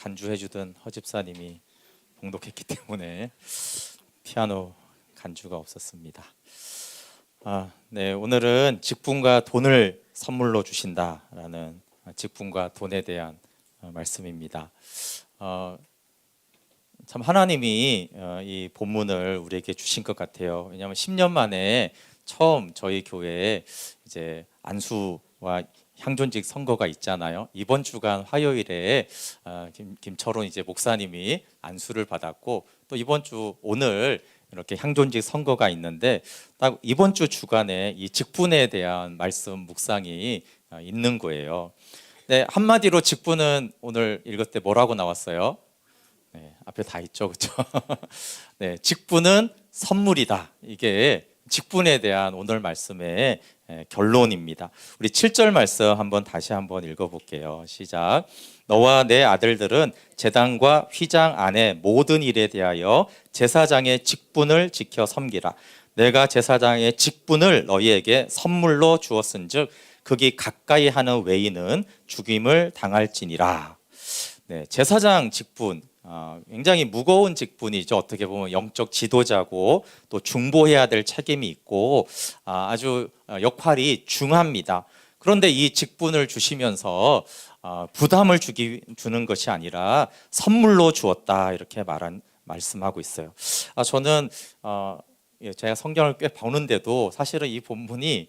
간주해주던 허집사님이 봉독했기 때문에 피아노 간주가 없었습니다. 네, 오늘은 직분과 돈을 선물로 주신다라는 직분과 돈에 대한 말씀입니다. 참 하나님이 이 본문을 우리에게 주신 것 같아요. 왜냐하면 10년 만에 처음 저희 교회에 이제 안수와 향존직 선거가 있잖아요. 이번 주간 화요일에 김철원 이제 목사님이 안수를 받았고, 또 이번 주 오늘 이렇게 향존직 선거가 있는데, 딱 이번 주 주간에 이 직분에 대한 말씀 묵상이 있는 거예요. 네, 한마디로 직분은 오늘 읽을 때 뭐라고 나왔어요? 네, 앞에 다 있죠, 그렇죠? 네, 직분은 선물이다. 이게 직분에 대한 오늘 말씀의 결론입니다. 우리 7절 말씀 다시 한번 읽어볼게요. 시작. 너와 내 아들들은 제단과 휘장 안에 모든 일에 대하여 제사장의 직분을 지켜 섬기라. 내가 제사장의 직분을 너희에게 선물로 주었은즉 그기 가까이 하는 외인은 죽임을 당할지니라. 네, 제사장 직분, 굉장히 무거운 직분이죠. 어떻게 보면 영적 지도자고 또 중보해야 될 책임이 있고 아주 역할이 중합니다. 그런데 이 직분을 주시면서 부담을 주는 것이 아니라 선물로 주었다, 이렇게 말씀하고 있어요. 저는 제가 성경을 꽤 보는데도 사실은 이 본문이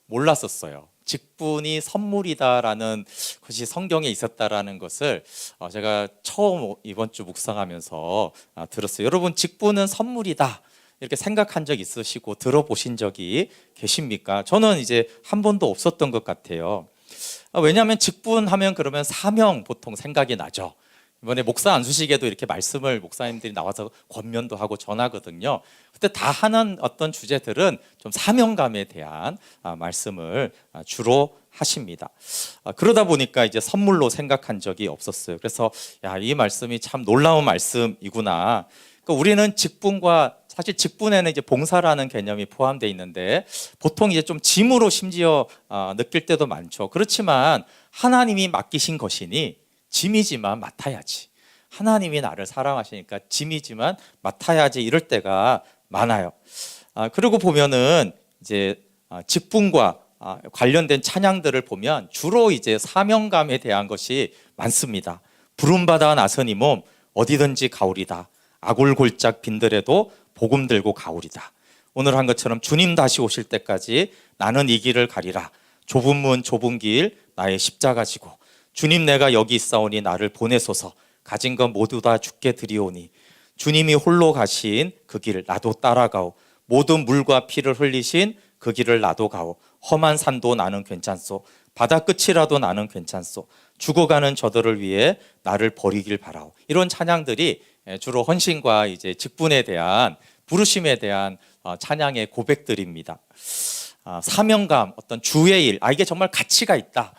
몰랐었어요. 직분이 선물이다라는 것이 성경에 있었다라는 것을 제가 처음 이번 주 묵상하면서 들었어요. 여러분, 직분은 선물이다 이렇게 생각한 적 있으시고 들어보신 적이 계십니까? 저는 이제 한 번도 없었던 것 같아요. 왜냐하면 직분하면 그러면 사명 보통 생각이 나죠. 이번에 목사 안수식에도 이렇게 말씀을 목사님들이 나와서 권면도 하고 전하거든요. 그때 다 하는 어떤 주제들은 좀 사명감에 대한 말씀을 주로 하십니다. 그러다 보니까 이제 선물로 생각한 적이 없었어요. 그래서 이 말씀이 참 놀라운 말씀이구나. 그러니까 우리는 직분과, 사실 직분에는 이제 봉사라는 개념이 포함되어 있는데 보통 이제 좀 짐으로 심지어 느낄 때도 많죠. 그렇지만 하나님이 맡기신 것이니 짐이지만 맡아야지. 하나님이 나를 사랑하시니까 짐이지만 맡아야지, 이럴 때가 많아요. 그리고 보면은 이제 직분과 관련된 찬양들을 보면 주로 이제 사명감에 대한 것이 많습니다. 부름받아 나서니 몸 어디든지 가오리다. 아골골짝 빈들에도 복음 들고 가오리다. 오늘 한 것처럼 주님 다시 오실 때까지 나는 이 길을 가리라. 좁은 문 좁은 길 나의 십자가 지고 주님 내가 여기 있사오니 나를 보내소서. 가진 것 모두 다 주께 드리오니 주님이 홀로 가신 그 길 나도 따라가오. 모든 물과 피를 흘리신 그 길을 나도 가오. 험한 산도 나는 괜찮소. 바다 끝이라도 나는 괜찮소. 죽어가는 저들을 위해 나를 버리길 바라오. 이런 찬양들이 주로 헌신과 이제 직분에 대한, 부르심에 대한 찬양의 고백들입니다. 사명감, 어떤 주의 일, 이게 정말 가치가 있다.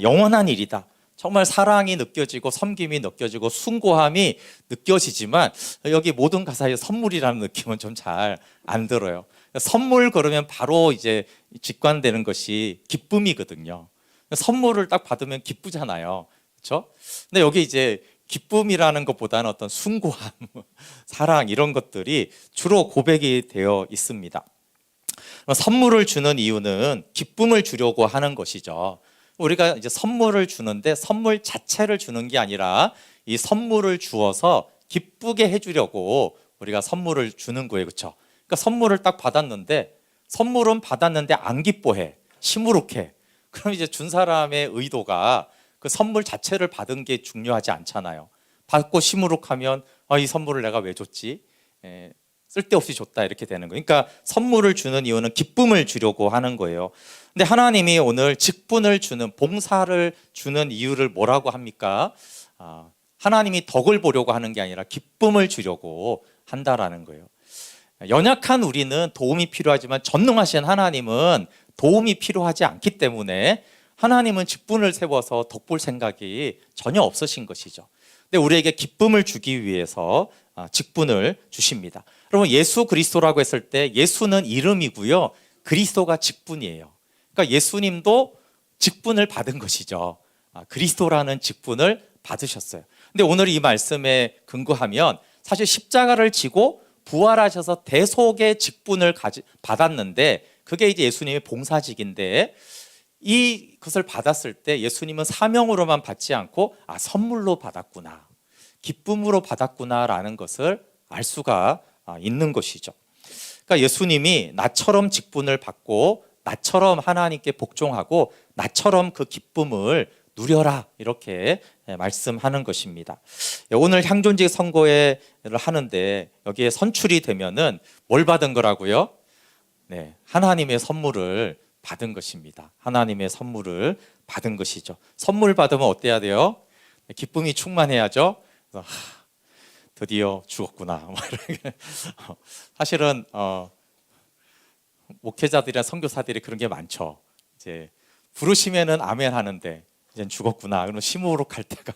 영원한 일이다. 정말 사랑이 느껴지고 섬김이 느껴지고 숭고함이 느껴지지만 여기 모든 가사에 선물이라는 느낌은 좀 잘 안 들어요. 선물 그러면 바로 이제 직관되는 것이 기쁨이거든요. 선물을 딱 받으면 기쁘잖아요. 그렇죠? 근데 여기 이제 기쁨이라는 것보다는 어떤 숭고함, 사랑, 이런 것들이 주로 고백이 되어 있습니다. 선물을 주는 이유는 기쁨을 주려고 하는 것이죠. 우리가 이제 선물을 주는데 선물 자체를 주는 게 아니라 이 선물을 주어서 기쁘게 해주려고 우리가 선물을 주는 거예요. 그렇죠? 그러니까 선물을 딱 받았는데, 선물은 받았는데 안 기뻐해, 시무룩해. 그럼 이제 준 사람의 의도가 그 선물 자체를 받은 게 중요하지 않잖아요. 받고 시무룩하면 이 선물을 내가 왜 줬지? 쓸데없이 줬다, 이렇게 되는 거예요. 그러니까 선물을 주는 이유는 기쁨을 주려고 하는 거예요. 근데 하나님이 오늘 직분을 주는, 봉사를 주는 이유를 뭐라고 합니까? 하나님이 덕을 보려고 하는 게 아니라 기쁨을 주려고 한다라는 거예요. 연약한 우리는 도움이 필요하지만 전능하신 하나님은 도움이 필요하지 않기 때문에 하나님은 직분을 세워서 덕볼 생각이 전혀 없으신 것이죠. 근데 우리에게 기쁨을 주기 위해서 직분을 주십니다. 여러분, 예수 그리스도라고 했을 때 예수는 이름이고요, 그리스도가 직분이에요. 그러니까 예수님도 직분을 받은 것이죠. 그리스도라는 직분을 받으셨어요. 근데 오늘 이 말씀에 근거하면 사실 십자가를 지고 부활하셔서 대속의 직분을 받았는데 그게 이제 예수님의 봉사직인데 이것을 받았을 때 예수님은 사명으로만 받지 않고 선물로 받았구나, 기쁨으로 받았구나라는 것을 알 수가 있는 것이죠. 그러니까 예수님이 나처럼 직분을 받고 나처럼 하나님께 복종하고 나처럼 그 기쁨을 누려라 이렇게 말씀하는 것입니다. 오늘 향존직 선거회를 하는데 여기에 선출이 되면은 뭘 받은 거라고요? 네, 하나님의 선물을 받은 것입니다. 하나님의 선물을 받은 것이죠. 선물 받으면 어때야 돼요? 기쁨이 충만해야죠. 그래서 드디어 죽었구나. 사실은 목회자들이나 선교사들이 그런 게 많죠. 이제 부르시면은 아멘 하는데 이제 죽었구나. 그럼 시무룩할 때가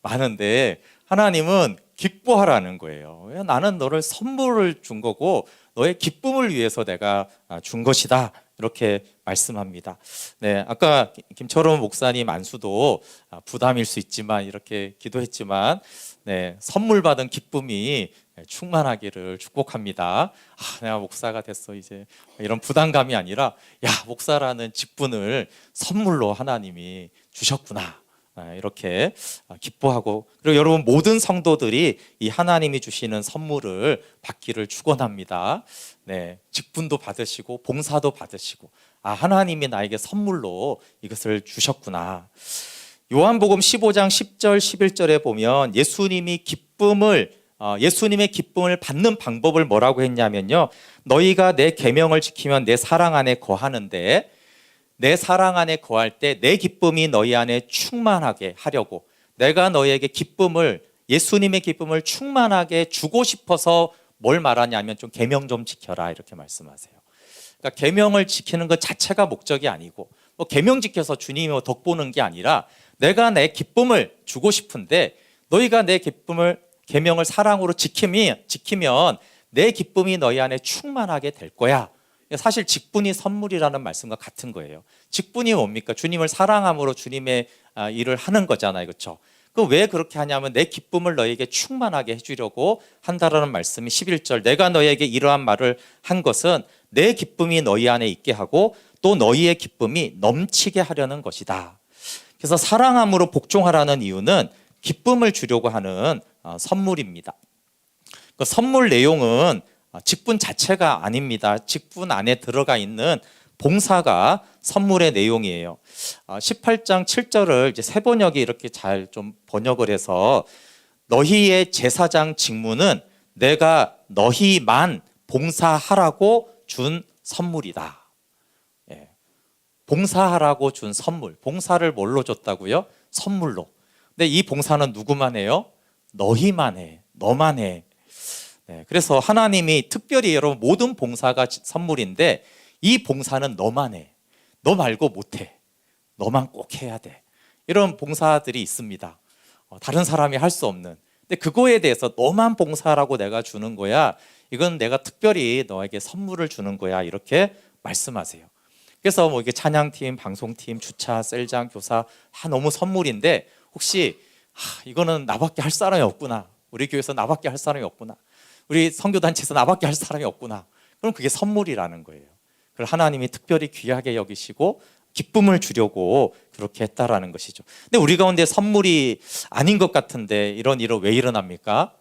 많은데 하나님은 기뻐하라는 거예요. 왜? 나는 너를 선물을 준 거고 너의 기쁨을 위해서 내가 준 것이다. 이렇게 말씀합니다. 네, 아까 김철원 목사님 안수도 부담일 수 있지만 이렇게 기도했지만 네, 선물 받은 기쁨이 충만하기를 축복합니다. 내가 목사가 됐어 이제 이런 부담감이 아니라 목사라는 직분을 선물로 하나님이 주셨구나. 이렇게 기뻐하고, 그리고 여러분 모든 성도들이 이 하나님이 주시는 선물을 받기를 축원합니다. 네, 직분도 받으시고 봉사도 받으시고 하나님이 나에게 선물로 이것을 주셨구나. 요한복음 15장 10절 11절에 보면 예수님의 기쁨을 받는 방법을 뭐라고 했냐면요, 너희가 내 계명을 지키면 내 사랑 안에 거하는데 내 사랑 안에 거할 때 내 기쁨이 너희 안에 충만하게 하려고 내가 너희에게 예수님의 기쁨을 충만하게 주고 싶어서 뭘 말하냐면 좀 계명 좀 지켜라 이렇게 말씀하세요. 그러니까 계명을 지키는 것 자체가 목적이 아니고 계명 지켜서 주님이 덕보는 게 아니라 내가 내 기쁨을 주고 싶은데 너희가 내 계명을 사랑으로 지키면 내 기쁨이 너희 안에 충만하게 될 거야. 사실 직분이 선물이라는 말씀과 같은 거예요. 직분이 뭡니까? 주님을 사랑함으로 주님의 일을 하는 거잖아요. 그렇죠? 왜 그렇게 하냐면 내 기쁨을 너에게 충만하게 해주려고 한다라는 말씀이 11절, 내가 너에게 이러한 말을 한 것은 내 기쁨이 너희 안에 있게 하고 또 너희의 기쁨이 넘치게 하려는 것이다. 그래서 사랑함으로 복종하라는 이유는 기쁨을 주려고 하는 선물입니다. 그 선물 내용은 직분 자체가 아닙니다. 직분 안에 들어가 있는 봉사가 선물의 내용이에요. 18장 7절을 이제 새 번역이 이렇게 잘 좀 번역을 해서 너희의 제사장 직무는 내가 너희만 봉사하라고 준 선물이다. 예. 봉사하라고 준 선물. 봉사를 뭘로 줬다고요? 선물로. 근데 이 봉사는 누구만 해요? 너희만 해. 너만 해. 네, 그래서 하나님이 특별히 여러분 모든 봉사가 선물인데 이 봉사는 너만 해. 너 말고 못해. 너만 꼭 해야 돼. 이런 봉사들이 있습니다. 다른 사람이 할 수 없는. 근데 그거에 대해서 너만 봉사라고 내가 주는 거야. 이건 내가 특별히 너에게 선물을 주는 거야. 이렇게 말씀하세요. 그래서 이게 찬양팀, 방송팀, 주차, 셀장, 교사 너무 선물인데 혹시 이거는 나밖에 할 사람이 없구나. 우리 교회에서 나밖에 할 사람이 없구나. 우리 선교단체에서 나밖에 할 사람이 없구나. 그럼 그게 선물이라는 거예요. 그걸 하나님이 특별히 귀하게 여기시고 기쁨을 주려고 그렇게 했다라는 것이죠. 근데 우리 가운데 선물이 아닌 것 같은데 이런 일은 왜 일어납니까?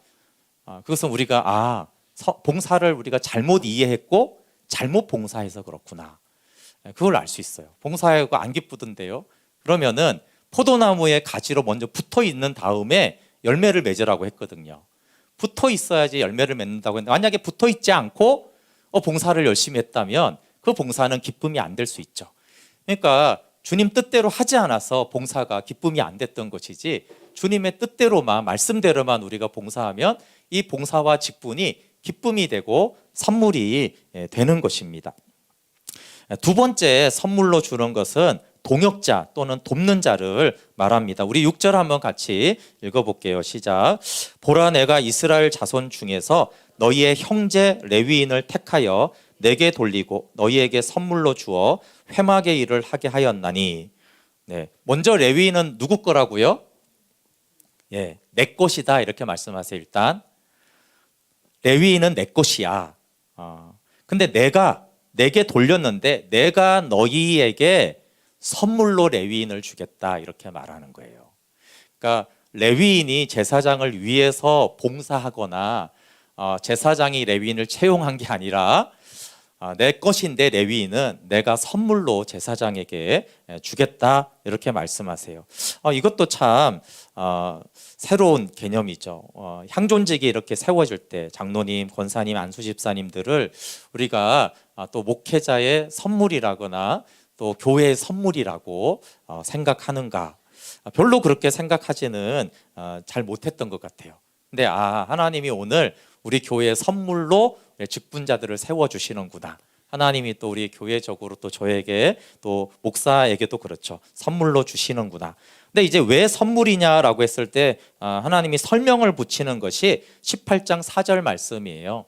그것은 우리가 봉사를 우리가 잘못 이해했고 잘못 봉사해서 그렇구나. 그걸 알 수 있어요. 봉사하고 안 기쁘던데요. 그러면은 포도나무의 가지로 먼저 붙어 있는 다음에 열매를 맺으라고 했거든요. 붙어 있어야지 열매를 맺는다고 했는데 만약에 붙어 있지 않고 봉사를 열심히 했다면 그 봉사는 기쁨이 안 될 수 있죠. 그러니까 주님 뜻대로 하지 않아서 봉사가 기쁨이 안 됐던 것이지 주님의 뜻대로만 말씀대로만 우리가 봉사하면 이 봉사와 직분이 기쁨이 되고 선물이 되는 것입니다. 두 번째 선물로 주는 것은 동역자 또는 돕는 자를 말합니다. 우리 6절 한번 같이 읽어볼게요. 시작. 보라, 내가 이스라엘 자손 중에서 너희의 형제 레위인을 택하여 내게 돌리고 너희에게 선물로 주어 회막의 일을 하게 하였나니. 네, 먼저 레위인은 누구 거라고요? 예, 내 것이다 이렇게 말씀하세요. 일단 레위인은 내 것이야. 근데 내게 돌렸는데 내가 너희에게 선물로 레위인을 주겠다 이렇게 말하는 거예요. 그러니까 레위인이 제사장을 위해서 봉사하거나 제사장이 레위인을 채용한 게 아니라 내 것인데 레위인은 내가 선물로 제사장에게 주겠다 이렇게 말씀하세요. 이것도 참 새로운 개념이죠. 향존직이 이렇게 세워질 때 장로님, 권사님, 안수집사님들을 우리가 또 목회자의 선물이라거나 또 교회의 선물이라고 생각하는가? 별로 그렇게 생각하지는 잘 못했던 것 같아요. 근데 하나님이 오늘 우리 교회의 선물로 직분자들을 세워주시는구나. 하나님이 또 우리 교회적으로 또 저에게 또 목사에게도 그렇죠. 선물로 주시는구나. 근데 이제 왜 선물이냐라고 했을 때 하나님이 설명을 붙이는 것이 18장 4절 말씀이에요.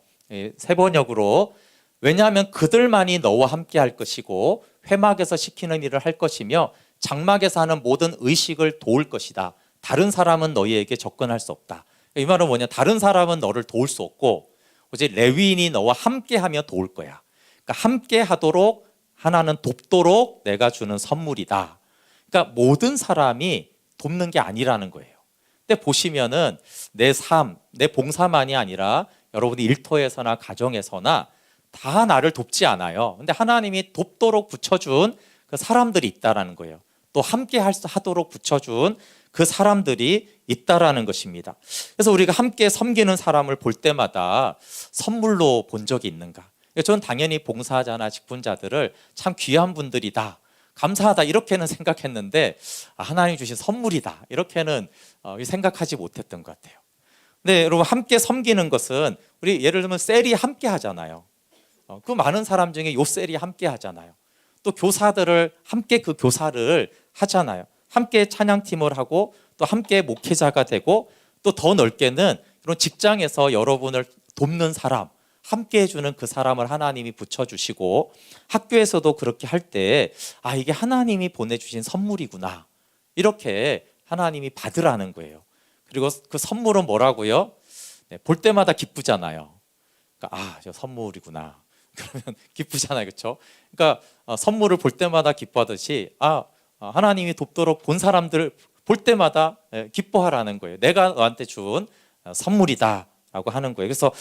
세 번역으로 왜냐하면 그들만이 너와 함께 할 것이고 회막에서 시키는 일을 할 것이며 장막에서 하는 모든 의식을 도울 것이다. 다른 사람은 너희에게 접근할 수 없다. 이 말은 뭐냐? 다른 사람은 너를 도울 수 없고 오직 레위인이 너와 함께하며 도울 거야. 그러니까 함께하도록 하나는 돕도록 내가 주는 선물이다. 그러니까 모든 사람이 돕는 게 아니라는 거예요. 근데 보시면은 내 삶, 내 봉사만이 아니라 여러분이 일터에서나 가정에서나 다 나를 돕지 않아요. 근데 하나님이 돕도록 붙여준 그 사람들이 있다라는 거예요. 또 함께 하도록 붙여준 그 사람들이 있다라는 것입니다. 그래서 우리가 함께 섬기는 사람을 볼 때마다 선물로 본 적이 있는가? 저는 당연히 봉사자나 직분자들을 참 귀한 분들이다, 감사하다 이렇게는 생각했는데 하나님 주신 선물이다 이렇게는 생각하지 못했던 것 같아요. 근데 여러분 함께 섬기는 것은 우리 예를 들면 셀이 함께 하잖아요. 그 많은 사람 중에 요 셀이 함께 하잖아요. 또 교사들을 함께 그 교사를 하잖아요. 함께 찬양팀을 하고 또 함께 목회자가 되고 또 더 넓게는 이런 직장에서 여러분을 돕는 사람, 함께 해주는 그 사람을 하나님이 붙여주시고 학교에서도 그렇게 할 때 이게 하나님이 보내주신 선물이구나 이렇게 하나님이 받으라는 거예요. 그리고 그 선물은 뭐라고요? 볼 때마다 기쁘잖아요. 그러니까 저 선물이구나 그러면 기쁘잖아요, 그렇죠? 그러니까 선물을 볼 때마다 기뻐하듯이 하나님이 돕도록 본 사람들 볼 때마다 기뻐하라는 거예요. 내가 너한테 준 선물이다라고 하는 거예요. 그래서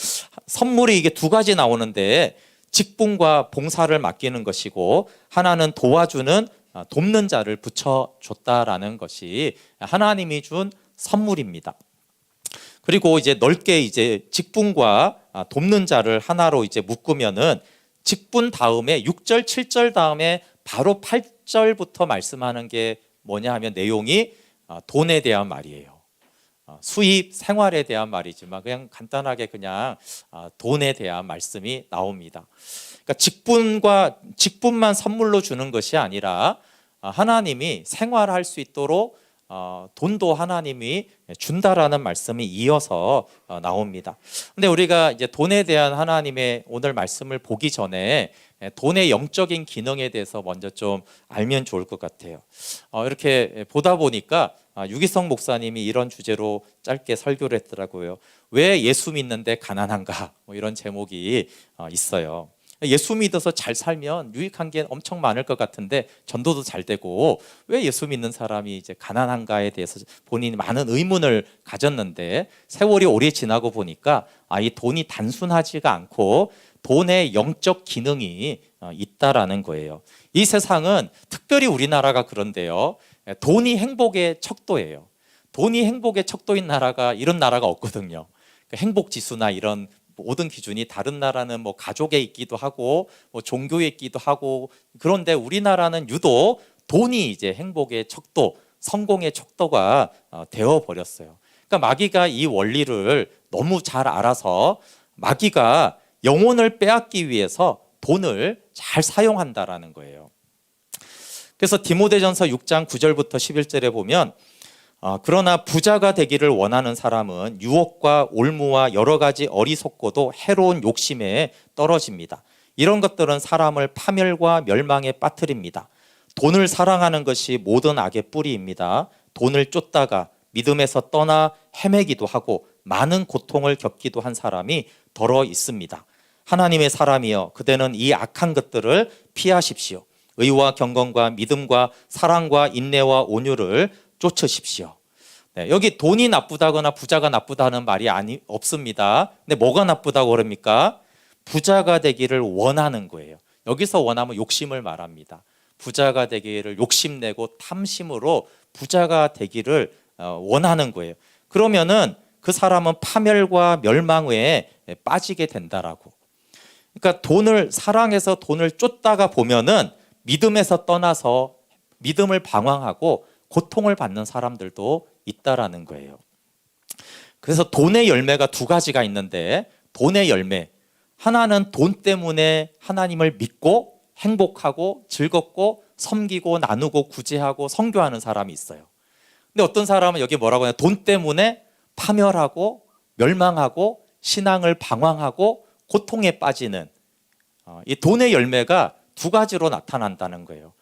선물이 이게 두 가지 나오는데 직분과 봉사를 맡기는 것이고 하나는 도와주는 돕는 자를 붙여줬다라는 것이 하나님이 준 선물입니다. 그리고 이제 넓게 이제 직분과 돕는 자를 하나로 이제 묶으면은 직분 다음에 6절, 7절 다음에 바로 8절부터 말씀하는 게 뭐냐 하면 내용이 돈에 대한 말이에요. 수입, 생활에 대한 말이지만 그냥 간단하게 그냥 돈에 대한 말씀이 나옵니다. 그러니까 직분만 선물로 주는 것이 아니라 하나님이 생활할 수 있도록 돈도 하나님이 준다라는 말씀이 이어서 나옵니다. 근데 우리가 이제 돈에 대한 하나님의 오늘 말씀을 보기 전에 돈의 영적인 기능에 대해서 먼저 좀 알면 좋을 것 같아요. 이렇게 보다 보니까 유기성 목사님이 이런 주제로 짧게 설교를 했더라고요. 왜 예수 믿는데 가난한가? 이런 제목이 있어요. 예수 믿어서 잘 살면 유익한 게 엄청 많을 것 같은데 전도도 잘 되고 왜 예수 믿는 사람이 이제 가난한가에 대해서 본인이 많은 의문을 가졌는데 세월이 오래 지나고 보니까 이 돈이 단순하지가 않고 돈의 영적 기능이 있다라는 거예요. 이 세상은 특별히 우리나라가 그런데요. 돈이 행복의 척도예요. 돈이 행복의 척도인 나라가 이런 나라가 없거든요. 행복 지수나 이런 모든 기준이 다른 나라는 뭐 가족에 있기도 하고 뭐 종교에 있기도 하고 그런데 우리나라는 유독 돈이 이제 행복의 척도, 성공의 척도가 되어 버렸어요. 그러니까 마귀가 이 원리를 너무 잘 알아서 마귀가 영혼을 빼앗기 위해서 돈을 잘 사용한다라는 거예요. 그래서 디모데전서 6장 9절부터 11절에 보면 그러나 부자가 되기를 원하는 사람은 유혹과 올무와 여러 가지 어리석고도 해로운 욕심에 떨어집니다. 이런 것들은 사람을 파멸과 멸망에 빠뜨립니다. 돈을 사랑하는 것이 모든 악의 뿌리입니다. 돈을 쫓다가 믿음에서 떠나 헤매기도 하고 많은 고통을 겪기도 한 사람이 더러 있습니다. 하나님의 사람이여, 그대는 이 악한 것들을 피하십시오. 의와 경건과 믿음과 사랑과 인내와 온유를 쫓으십시오. 네, 여기 돈이 나쁘다거나 부자가 나쁘다는 말이 없습니다. 근데 뭐가 나쁘다고 그럽니까? 부자가 되기를 원하는 거예요. 여기서 원하면 욕심을 말합니다. 부자가 되기를 욕심내고 탐심으로 부자가 되기를 원하는 거예요. 그러면은 그 사람은 파멸과 멸망에 빠지게 된다라고. 그러니까 돈을 사랑해서 돈을 쫓다가 보면은 믿음에서 떠나서 믿음을 방황하고 고통을 받는 사람들도 있다라는 거예요. 그래서 돈의 열매가 두 가지가 있는데, 돈의 열매 하나는 돈 때문에 하나님을 믿고 행복하고 즐겁고 섬기고 나누고 구제하고 선교하는 사람이 있어요. 근데 어떤 사람은 여기 뭐라고 하냐, 돈 때문에 파멸하고 멸망하고 신앙을 방황하고 고통에 빠지는, 이 돈의 열매가 두 가지로 나타난다는 거예요.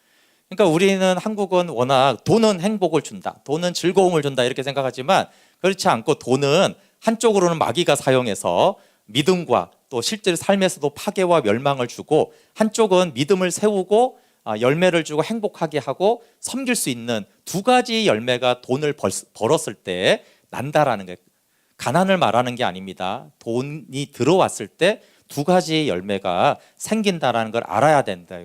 그러니까 우리는, 한국은 워낙 돈은 행복을 준다, 돈은 즐거움을 준다 이렇게 생각하지만, 그렇지 않고 돈은 한쪽으로는 마귀가 사용해서 믿음과 또 실제 삶에서도 파괴와 멸망을 주고, 한쪽은 믿음을 세우고 열매를 주고 행복하게 하고 섬길 수 있는 두 가지 열매가 돈을 벌었을 때 난다라는 거예요. 가난을 말하는 게 아닙니다. 돈이 들어왔을 때 두 가지 열매가 생긴다라는 걸 알아야 된다.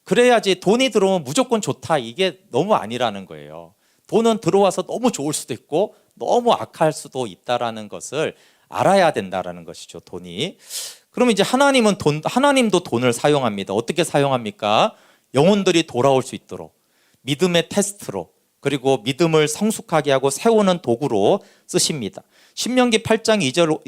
그래야지, 돈이 들어오면 무조건 좋다, 이게 너무 아니라는 거예요. 돈은 들어와서 너무 좋을 수도 있고 너무 악할 수도 있다라는 것을 알아야 된다라는 것이죠, 돈이. 그러면 이제 하나님도 돈을 사용합니다. 어떻게 사용합니까? 영혼들이 돌아올 수 있도록 믿음의 테스트로, 그리고 믿음을 성숙하게 하고 세우는 도구로 쓰십니다. 신명기 8장 2절에서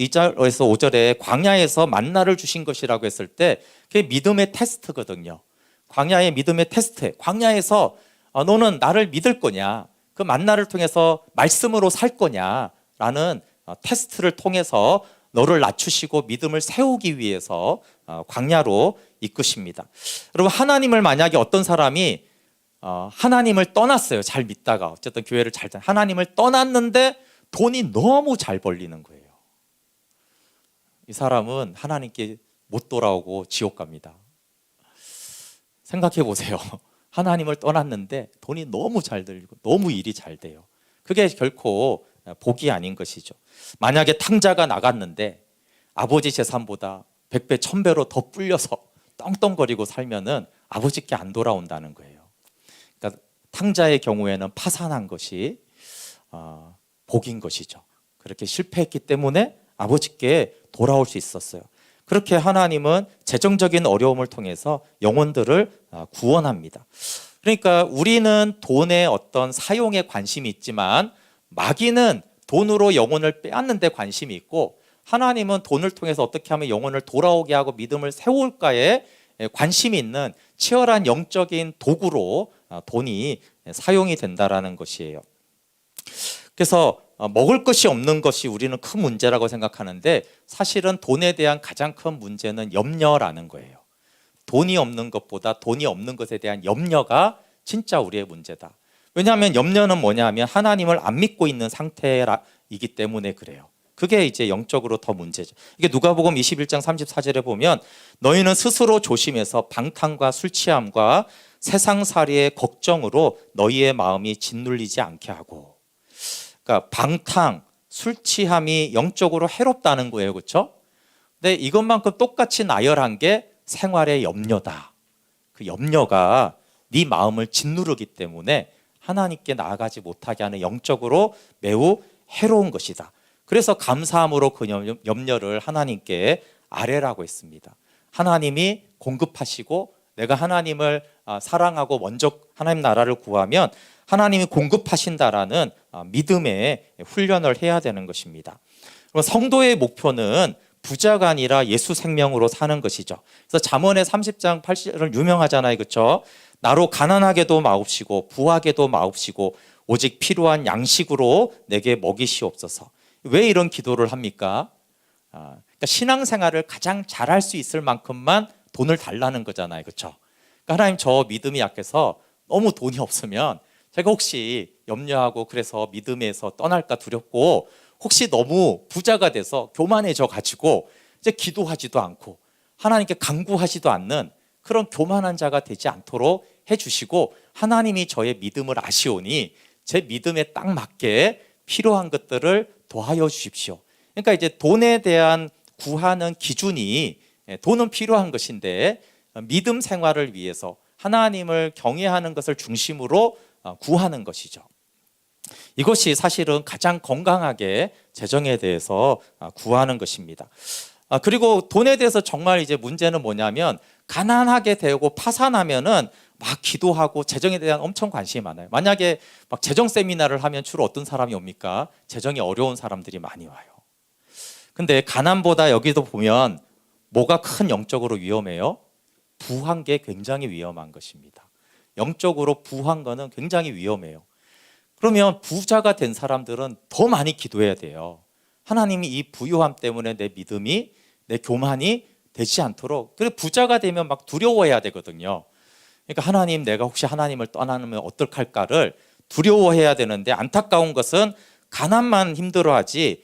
5절에 광야에서 만나를 주신 것이라고 했을 때, 그게 믿음의 테스트거든요. 광야의 믿음의 테스트. 광야에서 너는 나를 믿을 거냐, 그 만나를 통해서 말씀으로 살 거냐라는 테스트를 통해서 너를 낮추시고 믿음을 세우기 위해서 광야로 이끄십니다. 여러분, 하나님을 만약에 어떤 사람이 하나님을 떠났어요. 잘 믿다가 어쨌든 교회를 하나님을 떠났는데 돈이 너무 잘 벌리는 거예요. 이 사람은 하나님께 못 돌아오고 지옥 갑니다. 생각해 보세요. 하나님을 떠났는데 돈이 너무 잘 들고 너무 일이 잘 돼요. 그게 결코 복이 아닌 것이죠. 만약에 탕자가 나갔는데 아버지 재산보다 100배, 1000배로 더 불려서 떵떵거리고 살면은 아버지께 안 돌아온다는 거예요. 그러니까 탕자의 경우에는 파산한 것이 복인 것이죠. 그렇게 실패했기 때문에 아버지께 돌아올 수 있었어요. 그렇게 하나님은 재정적인 어려움을 통해서 영혼들을 구원합니다. 그러니까 우리는 돈의 어떤 사용에 관심이 있지만, 마귀는 돈으로 영혼을 빼앗는 데 관심이 있고, 하나님은 돈을 통해서 어떻게 하면 영혼을 돌아오게 하고 믿음을 세울까에 관심이 있는 치열한 영적인 도구로 돈이 사용이 된다라는 것이에요. 그래서 먹을 것이 없는 것이 우리는 큰 문제라고 생각하는데, 사실은 돈에 대한 가장 큰 문제는 염려라는 거예요. 돈이 없는 것보다 돈이 없는 것에 대한 염려가 진짜 우리의 문제다. 왜냐하면 염려는 뭐냐면 하나님을 안 믿고 있는 상태이기 때문에 그래요. 그게 이제 영적으로 더 문제죠. 이게 누가복음 21장 34절에 보면, 너희는 스스로 조심해서 방탕과 술 취함과 세상살이의 걱정으로 너희의 마음이 짓눌리지 않게 하고. 그러니까 방탕, 술 취함이 영적으로 해롭다는 거예요, 그렇죠? 근데 이것만큼 똑같이 나열한 게 생활의 염려다. 그 염려가 네 마음을 짓누르기 때문에 하나님께 나아가지 못하게 하는, 영적으로 매우 해로운 것이다. 그래서 감사함으로 그 염려를 하나님께 아뢰라고 했습니다. 하나님이 공급하시고, 내가 하나님을 사랑하고 먼저 하나님 나라를 구하면 하나님이 공급하신다라는 믿음의 훈련을 해야 되는 것입니다. 성도의 목표는 부자가 아니라 예수 생명으로 사는 것이죠. 그래서 잠언의 30장 8절은 유명하잖아요, 그렇죠? 나로 가난하게도 마옵시고 부하게도 마옵시고 오직 필요한 양식으로 내게 먹이시옵소서. 왜 이런 기도를 합니까? 그러니까 신앙생활을 가장 잘할 수 있을 만큼만 돈을 달라는 거잖아요, 그렇죠? 그러니까 하나님, 저 믿음이 약해서 너무 돈이 없으면 제가 혹시 염려하고 그래서 믿음에서 떠날까 두렵고 혹시 너무 부자가 돼서 교만해져 가지고 이제 기도하지도 않고 하나님께 간구하지도 않는 그런 교만한 자가 되지 않도록 해주시고 하나님이 저의 믿음을 아시오니 제 믿음에 딱 맞게 필요한 것들을 더하여 주십시오. 그러니까 이제 돈에 대한 구하는 기준이 돈은 필요한 것인데 믿음 생활을 위해서 하나님을 경외하는 것을 중심으로 구하는 것이죠. 이것이 사실은 가장 건강하게 재정에 대해서 구하는 것입니다. 그리고 돈에 대해서 정말 이제 문제는 뭐냐면 가난하게 되고 파산하면은 막 기도하고 재정에 대한 엄청 관심이 많아요. 만약에 막 재정 세미나를 하면 주로 어떤 사람이 옵니까? 재정이 어려운 사람들이 많이 와요. 근데 가난보다 여기도 보면 뭐가 큰 영적으로 위험해요? 부한 게 굉장히 위험한 것입니다. 영적으로 부한 거는 굉장히 위험해요. 그러면 부자가 된 사람들은 더 많이 기도해야 돼요. 하나님이 이 부유함 때문에 내 믿음이, 내 교만이 되지 않도록. 그래 부자가 되면 막 두려워해야 되거든요. 그러니까 하나님, 내가 혹시 하나님을 떠나면 어떡할까를 두려워해야 되는데 안타까운 것은 가난만 힘들어하지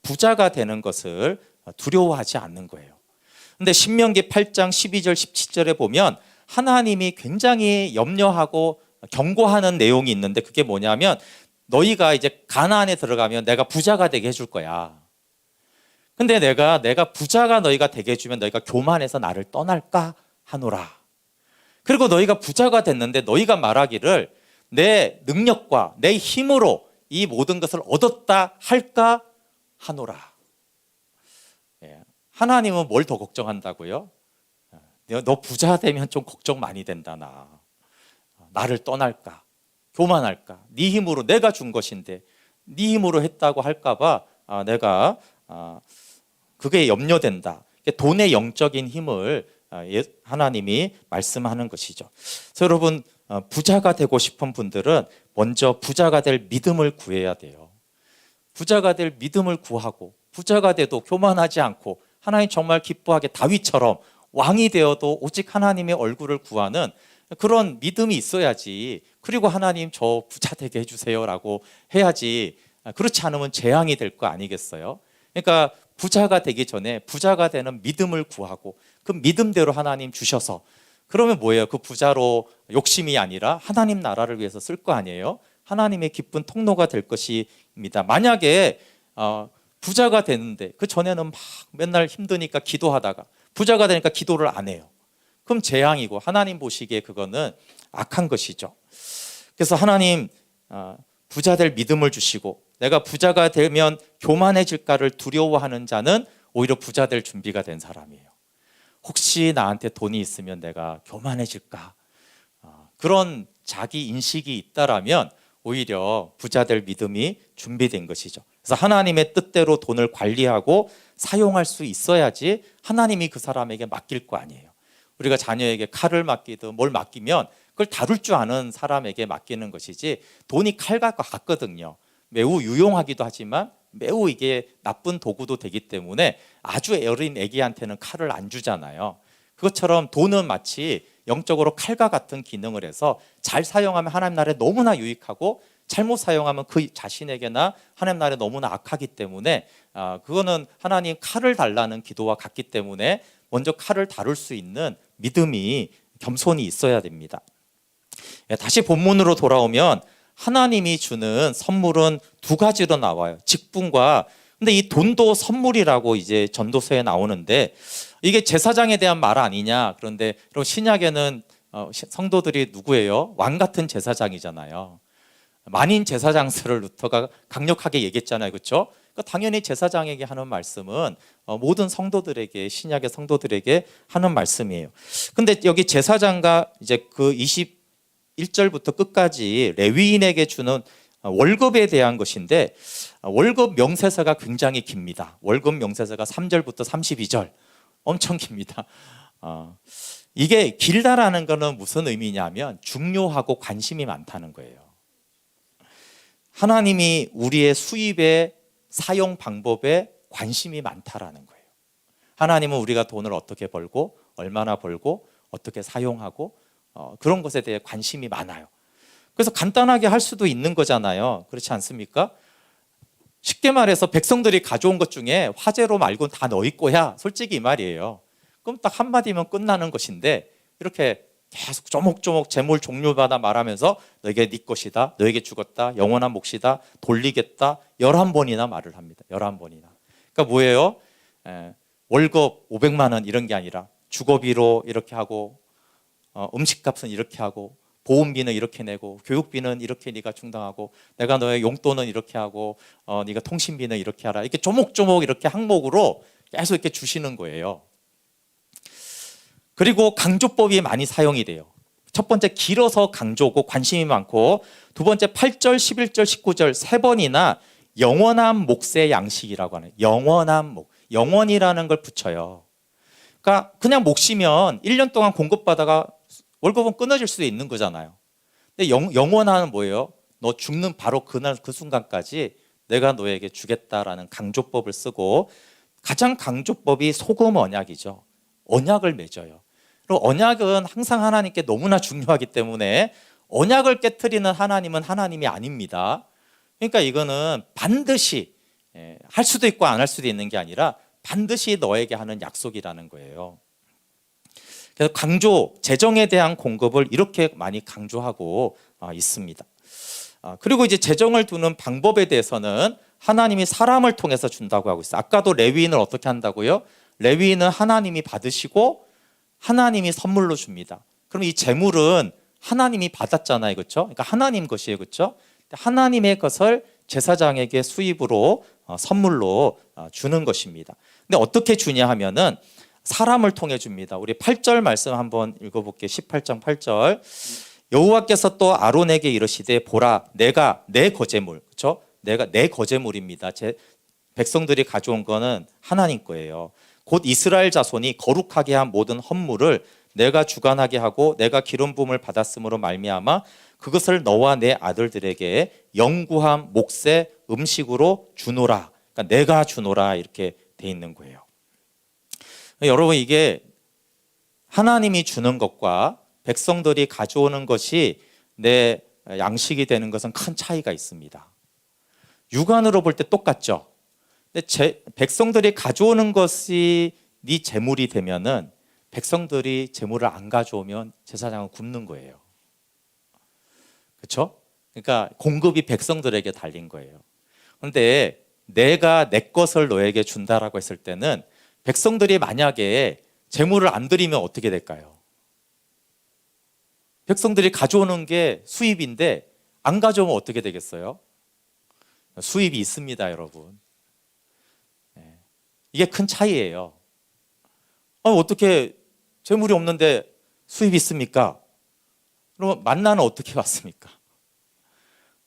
부자가 되는 것을 두려워하지 않는 거예요. 근데 신명기 8장 12절 17절에 보면 하나님이 굉장히 염려하고 경고하는 내용이 있는데 그게 뭐냐면 너희가 이제 가나안에 들어가면 내가 부자가 되게 해줄 거야. 근데 내가 부자가 너희가 되게 해주면 너희가 교만해서 나를 떠날까 하노라. 그리고 너희가 부자가 됐는데 너희가 말하기를 내 능력과 내 힘으로 이 모든 것을 얻었다 할까 하노라. 하나님은 뭘 더 걱정한다고요? 너 부자 되면 좀 걱정 많이 된다. 나를 떠날까? 교만할까? 네 힘으로 내가 준 것인데 네 힘으로 했다고 할까 봐 내가 그게 염려된다. 돈의 영적인 힘을 하나님이 말씀하는 것이죠. 그래서 여러분 부자가 되고 싶은 분들은 먼저 부자가 될 믿음을 구해야 돼요. 부자가 될 믿음을 구하고 부자가 돼도 교만하지 않고 하나님 정말 기뻐하게 다윗처럼 왕이 되어도 오직 하나님의 얼굴을 구하는 그런 믿음이 있어야지. 그리고 하나님 저 부자 되게 해주세요라고 해야지. 그렇지 않으면 재앙이 될 거 아니겠어요? 그러니까 부자가 되기 전에 부자가 되는 믿음을 구하고 그 믿음대로 하나님 주셔서 그러면 뭐예요? 그 부자로 욕심이 아니라 하나님 나라를 위해서 쓸 거 아니에요? 하나님의 기쁜 통로가 될 것입니다. 만약에 부자가 되는데 그 전에는 막 맨날 힘드니까 기도하다가 부자가 되니까 기도를 안 해요. 그럼 재앙이고 하나님 보시기에 그거는 악한 것이죠. 그래서 하나님 부자 될 믿음을 주시고 내가 부자가 되면 교만해질까를 두려워하는 자는 오히려 부자 될 준비가 된 사람이에요. 혹시 나한테 돈이 있으면 내가 교만해질까? 그런 자기 인식이 있다라면 오히려 부자 될 믿음이 준비된 것이죠. 그래서 하나님의 뜻대로 돈을 관리하고 사용할 수 있어야지 하나님이 그 사람에게 맡길 거 아니에요. 우리가 자녀에게 칼을 맡기든 뭘 맡기면 그걸 다룰 줄 아는 사람에게 맡기는 것이지 돈이 칼과 같거든요. 매우 유용하기도 하지만 매우 이게 나쁜 도구도 되기 때문에 아주 어린 애기한테는 칼을 안 주잖아요. 그것처럼 돈은 마치 영적으로 칼과 같은 기능을 해서 잘 사용하면 하나님 나라에 너무나 유익하고 잘못 사용하면 그 자신에게나 하나님 나라에 너무나 악하기 때문에 그거는 하나님 칼을 달라는 기도와 같기 때문에 먼저 칼을 다룰 수 있는 믿음이 겸손이 있어야 됩니다. 다시 본문으로 돌아오면 하나님이 주는 선물은 두 가지로 나와요. 직분과 근데 이 돈도 선물이라고 이제 전도서에 나오는데 이게 제사장에 대한 말 아니냐. 그런데 신약에는 성도들이 누구예요? 왕 같은 제사장이잖아요. 만인 제사장스를 루터가 강력하게 얘기했잖아요. 그렇죠? 그러니까 당연히 제사장에게 하는 말씀은 모든 성도들에게 신약의 성도들에게 하는 말씀이에요. 근데 여기 제사장과 이제 그 21절부터 끝까지 레위인에게 주는 월급에 대한 것인데 월급 명세서가 굉장히 깁니다. 월급 명세서가 3절부터 32절 엄청 깁니다. 이게 길다라는 거는 무슨 의미냐면 중요하고 관심이 많다는 거예요. 하나님이 우리의 수입의 사용 방법에 관심이 많다라는 거예요. 하나님은 우리가 돈을 어떻게 벌고 얼마나 벌고 어떻게 사용하고 그런 것에 대해 관심이 많아요. 그래서 간단하게 할 수도 있는 거잖아요. 그렇지 않습니까? 쉽게 말해서 백성들이 가져온 것 중에 화제로 말고는 다 너희 거야. 솔직히 이 말이에요. 그럼 딱 한마디면 끝나는 것인데 이렇게 계속 조목조목 재물 종류마다 말하면서 너에게 네 것이다. 너에게 주었다. 영원한 몫이다. 돌리겠다. 11번이나 말을 합니다. 11번이나. 그러니까 뭐예요? 월급 500만 원 이런 게 아니라 주거비로 이렇게 하고 음식값은 이렇게 하고 보험비는 이렇게 내고 교육비는 이렇게 네가 충당하고 내가 너의 용돈은 이렇게 하고 네가 통신비는 이렇게 하라. 이렇게 조목조목 이렇게 항목으로 계속 이렇게 주시는 거예요. 그리고 강조법이 많이 사용이 돼요. 첫 번째 길어서 강조고 관심이 많고, 두 번째 8절, 11절, 19절 세 번이나 영원한 몫의 양식이라고 하는, 영원한 몫, 영원이라는 걸 붙여요. 그러니까 그냥 몫이면 1년 동안 공급받다가 월급은 끊어질 수도 있는 거잖아요. 근데 영원한 뭐예요? 너 죽는 바로 그날 그 순간까지 내가 너에게 주겠다라는 강조법을 쓰고, 가장 강조법이 소금 언약이죠. 언약을 맺어요. 그리고 언약은 항상 하나님께 너무나 중요하기 때문에 언약을 깨트리는 하나님은 하나님이 아닙니다. 그러니까 이거는 반드시 할 수도 있고 안 할 수도 있는 게 아니라 반드시 너에게 하는 약속이라는 거예요. 그래서 강조, 재정에 대한 공급을 이렇게 많이 강조하고 있습니다. 그리고 이제 재정을 두는 방법에 대해서는 하나님이 사람을 통해서 준다고 하고 있어요. 아까도 레위인을 어떻게 한다고요? 레위인은 하나님이 받으시고 하나님이 선물로 줍니다. 그럼 이 재물은 하나님이 받았잖아요, 그렇죠? 그러니까 하나님 것이에요, 그렇죠? 하나님의 것을 제사장에게 수입으로 선물로 주는 것입니다. 근데 어떻게 주냐 하면은 사람을 통해 줍니다. 우리 8절 말씀 한번 읽어볼게요. 18장 8절. 여호와께서 또 아론에게 이르시되 보라, 내가 내 거제물, 그렇죠? 내가 내 거제물입니다. 제 백성들이 가져온 거는 하나님 거예요. 곧 이스라엘 자손이 거룩하게 한 모든 헌물을 내가 주관하게 하고 내가 기름 부음을 받았으므로 말미암아 그것을 너와 내 아들들에게 영구한 몫의 음식으로 주노라. 그러니까 내가 주노라 이렇게 돼 있는 거예요. 여러분, 이게 하나님이 주는 것과 백성들이 가져오는 것이 내 양식이 되는 것은 큰 차이가 있습니다. 육안으로 볼 때 똑같죠. 근데 백성들이 가져오는 것이 네 재물이 되면은, 백성들이 재물을 안 가져오면 제사장은 굶는 거예요. 그렇죠? 그러니까 공급이 백성들에게 달린 거예요. 그런데 내가 내 것을 너에게 준다라고 했을 때는 백성들이 만약에 재물을 안 드리면 어떻게 될까요? 백성들이 가져오는 게 수입인데 안 가져오면 어떻게 되겠어요? 수입이 있습니다, 여러분. 이게 큰 차이예요. 어떻게 재물이 없는데 수입이 있습니까? 그러면 만나는 어떻게 왔습니까?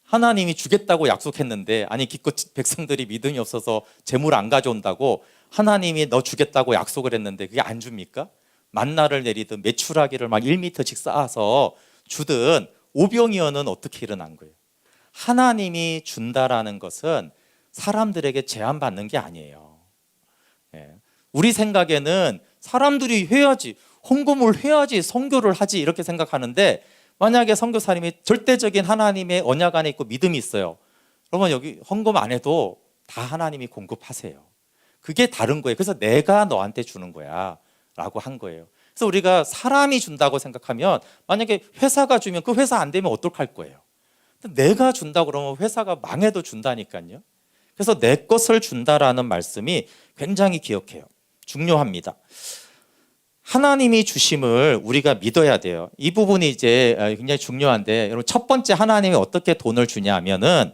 하나님이 주겠다고 약속했는데, 아니 기껏 백성들이 믿음이 없어서 재물 안 가져온다고 하나님이 너 주겠다고 약속을 했는데 그게 안 줍니까? 만나를 내리든 메추라기를 막 1m씩 쌓아서 주든 오병이어는 어떻게 일어난 거예요? 하나님이 준다라는 것은 사람들에게 제한받는 게 아니에요. 우리 생각에는 사람들이 해야지, 헌금을 해야지, 선교를 하지 이렇게 생각하는데, 만약에 선교사님이 절대적인 하나님의 언약 안에 있고 믿음이 있어요. 그러면 여기 헌금 안 해도 다 하나님이 공급하세요. 그게 다른 거예요. 그래서 내가 너한테 주는 거야 라고 한 거예요. 그래서 우리가 사람이 준다고 생각하면, 만약에 회사가 주면 그 회사 안 되면 어떡할 거예요? 내가 준다 그러면 회사가 망해도 준다니까요. 그래서 내 것을 준다라는 말씀이 굉장히 기억해요. 중요합니다. 하나님이 주심을 우리가 믿어야 돼요. 이 부분이 이제 굉장히 중요한데, 여러분, 첫 번째 하나님이 어떻게 돈을 주냐 하면은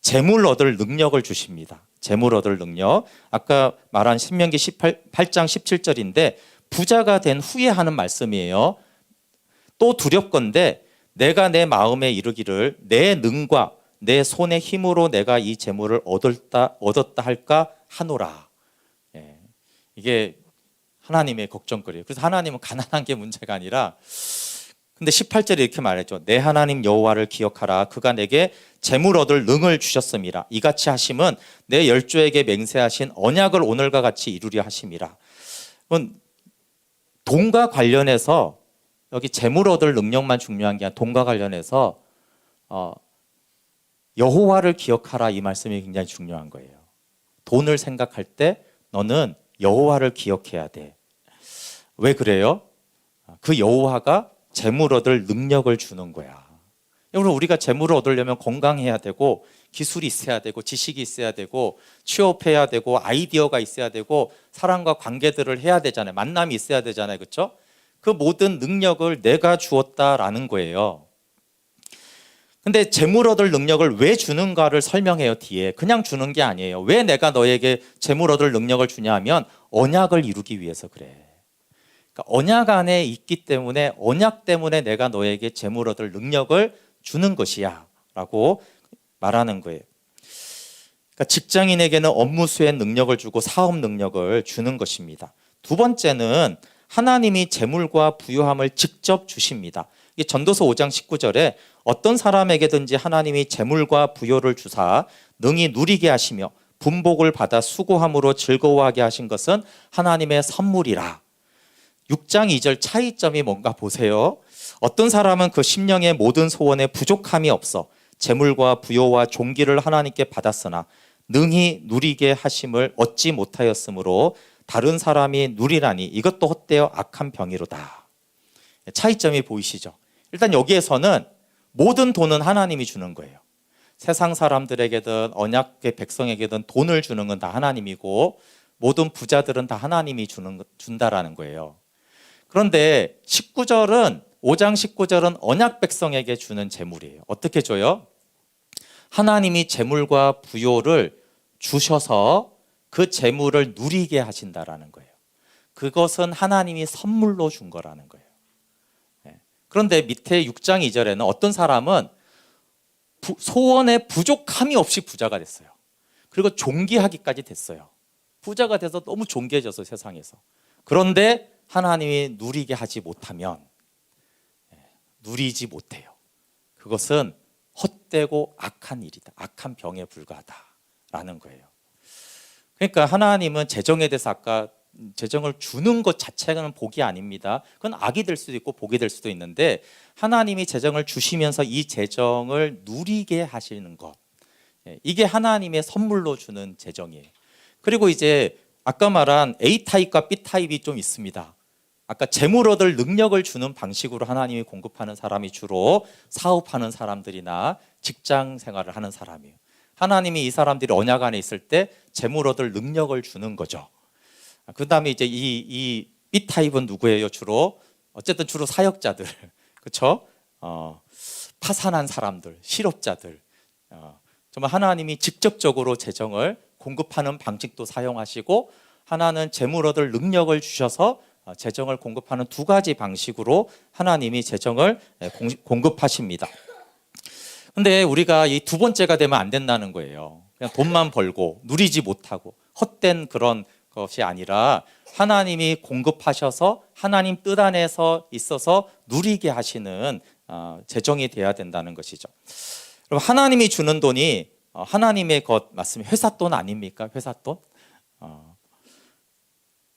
재물 얻을 능력을 주십니다. 재물 얻을 능력. 아까 말한 신명기 8장 17절인데 부자가 된 후에 하는 말씀이에요. 또 두렵건대 내가 내 마음에 이르기를 내 능과 내 손의 힘으로 내가 이 재물을 얻었다 할까 하노라. 이게 하나님의 걱정거리예요. 그래서 하나님은 가난한 게 문제가 아니라, 근데 18절에 이렇게 말했죠. 내 하나님 여호와를 기억하라. 그가 내게 재물 얻을 능을 주셨음이라. 이같이 하심은 내 열조에게 맹세하신 언약을 오늘과 같이 이루려 하심이라. 돈과 관련해서, 여기 재물 얻을 능력만 중요한 게 아니라 돈과 관련해서 여호와를 기억하라 이 말씀이 굉장히 중요한 거예요. 돈을 생각할 때 너는 여호와를 기억해야 돼. 왜 그래요? 그 여호와가 재물 얻을 능력을 주는 거야. 여러분, 우리가 재물을 얻으려면 건강해야 되고 기술이 있어야 되고 지식이 있어야 되고 취업해야 되고 아이디어가 있어야 되고 사람과 관계들을 해야 되잖아요. 만남이 있어야 되잖아요. 그렇죠? 그 모든 능력을 내가 주었다라는 거예요. 근데 재물 얻을 능력을 왜 주는가를 설명해요. 뒤에 그냥 주는 게 아니에요. 왜 내가 너에게 재물 얻을 능력을 주냐 하면 언약을 이루기 위해서 그래. 그러니까 언약 안에 있기 때문에 언약 때문에 내가 너에게 재물 얻을 능력을 주는 것이야 라고 말하는 거예요. 그러니까 직장인에게는 업무 수행 능력을 주고 사업 능력을 주는 것입니다. 두 번째는 하나님이 재물과 부유함을 직접 주십니다. 이게 전도서 5장 19절에 어떤 사람에게든지 하나님이 재물과 부요를 주사 능히 누리게 하시며 분복을 받아 수고함으로 즐거워하게 하신 것은 하나님의 선물이라. 6장 2절 차이점이 뭔가 보세요. 어떤 사람은 그 심령의 모든 소원에 부족함이 없어 재물과 부요와 존귀를 하나님께 받았으나 능히 누리게 하심을 얻지 못하였으므로 다른 사람이 누리라니 이것도 헛되어 악한 병이로다. 차이점이 보이시죠? 일단 여기에서는 모든 돈은 하나님이 주는 거예요. 세상 사람들에게든 언약의 백성에게든 돈을 주는 건 다 하나님이고 모든 부자들은 다 하나님이 준다라는 거예요. 그런데 19절은 5장 19절은 언약 백성에게 주는 재물이에요. 어떻게 줘요? 하나님이 재물과 부요를 주셔서 그 재물을 누리게 하신다라는 거예요. 그것은 하나님이 선물로 준 거라는 거예요. 그런데 밑에 6장 2절에는 어떤 사람은 소원에 부족함이 없이 부자가 됐어요. 그리고 존귀하기까지 됐어요. 부자가 돼서 너무 존귀해져서 세상에서. 그런데 하나님이 누리게 하지 못하면 누리지 못해요. 그것은 헛되고 악한 일이다. 악한 병에 불과하다라는 거예요. 그러니까 하나님은 재정에 대해서 아까 재정을 주는 것 자체는 복이 아닙니다. 그건 악이 될 수도 있고 복이 될 수도 있는데 하나님이 재정을 주시면서 이 재정을 누리게 하시는 것, 이게 하나님의 선물로 주는 재정이에요. 그리고 이제 아까 말한 A타입과 B타입이 좀 있습니다. 아까 재물 얻을 능력을 주는 방식으로 하나님이 공급하는 사람이 주로 사업하는 사람들이나 직장 생활을 하는 사람이에요. 하나님이 이 사람들이 언약 안에 있을 때 재물 얻을 능력을 주는 거죠. 그 다음에 이제 이 B타입은 누구예요? 주로 어쨌든 주로 사역자들, 그렇죠? 파산한 사람들, 실업자들. 정말 하나님이 직접적으로 재정을 공급하는 방식도 사용하시고 하나는 재물 얻을 능력을 주셔서 재정을 공급하는 두 가지 방식으로 하나님이 재정을 공급하십니다. 근데 우리가 이 두 번째가 되면 안 된다는 거예요. 그냥 돈만 벌고 누리지 못하고 헛된 그런 것이 아니라 하나님이 공급하셔서 하나님 뜻 안에서 있어서 누리게 하시는 재정이 돼야 된다는 것이죠. 그럼 하나님이 주는 돈이 하나님의 것 맞습니다. 회사 돈 아닙니까? 회사 돈?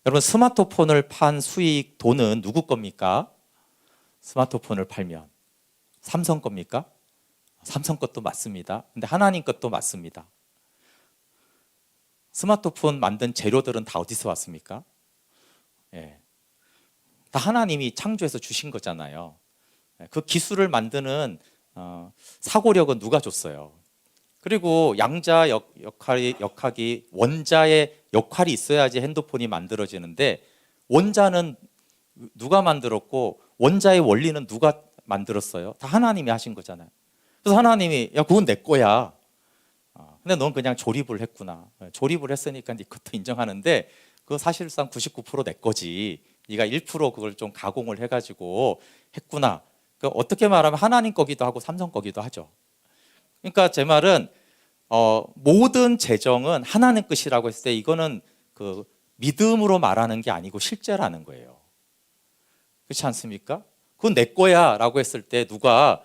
여러분 스마트폰을 판 수익 돈은 누구 겁니까? 스마트폰을 팔면 삼성 겁니까? 삼성 것도 맞습니다. 근데 하나님 것도 맞습니다. 스마트폰 만든 재료들은 다 어디서 왔습니까? 다 하나님이 창조해서 주신 거잖아요. 그 기술을 만드는 사고력은 누가 줬어요? 그리고 양자 역학이 원자의 역할이 있어야지 핸드폰이 만들어지는데 원자는 누가 만들었고 원자의 원리는 누가 만들었어요? 다 하나님이 하신 거잖아요. 그래서 하나님이 야 그건 내 거야. 근데 넌 그냥 조립을 했구나. 조립을 했으니까 네 것도 인정하는데 그거 사실상 99% 내 거지. 네가 1% 그걸 좀 가공을 해가지고 했구나. 그러니까 어떻게 말하면 하나님 거기도 하고 삼성 거기도 하죠. 그러니까 제 말은 모든 재정은 하나님 것이라고 했을 때 이거는 그 믿음으로 말하는 게 아니고 실제라는 거예요. 그렇지 않습니까? 그건 내 거야 라고 했을 때 누가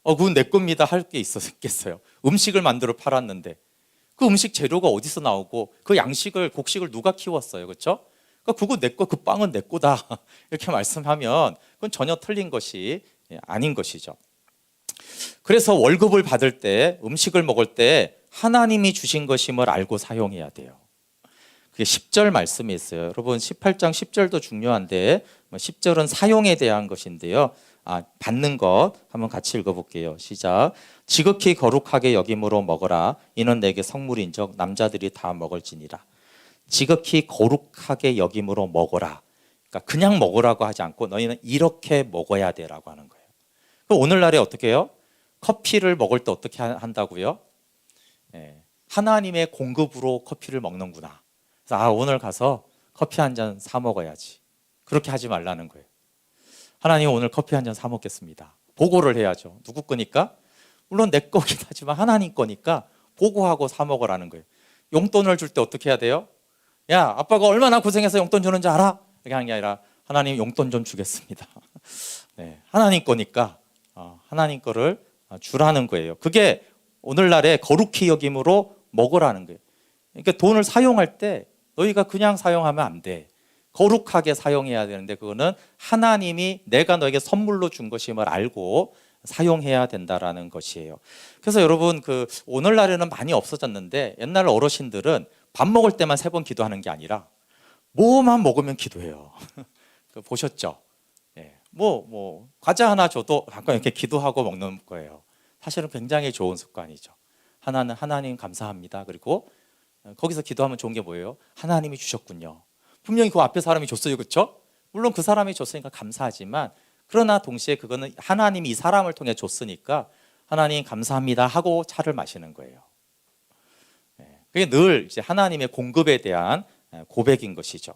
그건 내 겁니다 할 게 있었겠어요. 음식을 만들어 팔았는데 그 음식 재료가 어디서 나오고 그 양식을 곡식을 누가 키웠어요. 그렇죠? 그러니까 그거 내 거, 그 빵은 내 거다 이렇게 말씀하면 그건 전혀 틀린 것이 아닌 것이죠. 그래서 월급을 받을 때, 음식을 먹을 때 하나님이 주신 것임을 알고 사용해야 돼요. 그게 10절 말씀이 있어요. 여러분 18장 10절도 중요한데 10절은 사용에 대한 것인데요. 받는 것 한번 같이 읽어볼게요. 시작. 지극히 거룩하게 여김으로 먹어라. 이는 내게 성물인즉 남자들이 다 먹을지니라. 지극히 거룩하게 여김으로 먹어라. 그러니까 그냥 먹으라고 하지 않고 너희는 이렇게 먹어야 돼라고 하는 거예요. 그럼 오늘날에 어떻게 해요? 커피를 먹을 때 어떻게 한다고요? 하나님의 공급으로 커피를 먹는구나. 그래서 오늘 가서 커피 한 잔 사 먹어야지. 그렇게 하지 말라는 거예요. 하나님 오늘 커피 한 잔 사 먹겠습니다. 보고를 해야죠. 누구 거니까? 물론 내 거긴 하지만 하나님 거니까 보고하고 사 먹으라는 거예요. 용돈을 줄 때 어떻게 해야 돼요? 야, 아빠가 얼마나 고생해서 용돈 주는지 알아? 이렇게 하는 게 아니라 하나님 용돈 좀 주겠습니다. 네, 하나님 거니까 하나님 거를 주라는 거예요. 그게 오늘날의 거룩히 여김으로 먹으라는 거예요. 그러니까 돈을 사용할 때 너희가 그냥 사용하면 안 돼. 거룩하게 사용해야 되는데 그거는 하나님이 내가 너에게 선물로 준 것임을 알고 사용해야 된다라는 것이에요. 그래서 여러분 오늘날에는 많이 없어졌는데 옛날 어르신들은 밥 먹을 때만 3번 기도하는 게 아니라 뭐만 먹으면 기도해요. 보셨죠? 과자 하나 줘도 잠깐 이렇게 기도하고 먹는 거예요. 사실은 굉장히 좋은 습관이죠. 하나는 하나님 감사합니다. 그리고 거기서 기도하면 좋은 게 뭐예요? 하나님이 주셨군요. 분명히 그 앞에 사람이 줬어요. 그렇죠? 물론 그 사람이 줬으니까 감사하지만 그러나 동시에 그거는 하나님이 이 사람을 통해 줬으니까 하나님 감사합니다 하고 차를 마시는 거예요. 그게 늘 이제 하나님의 공급에 대한 고백인 것이죠.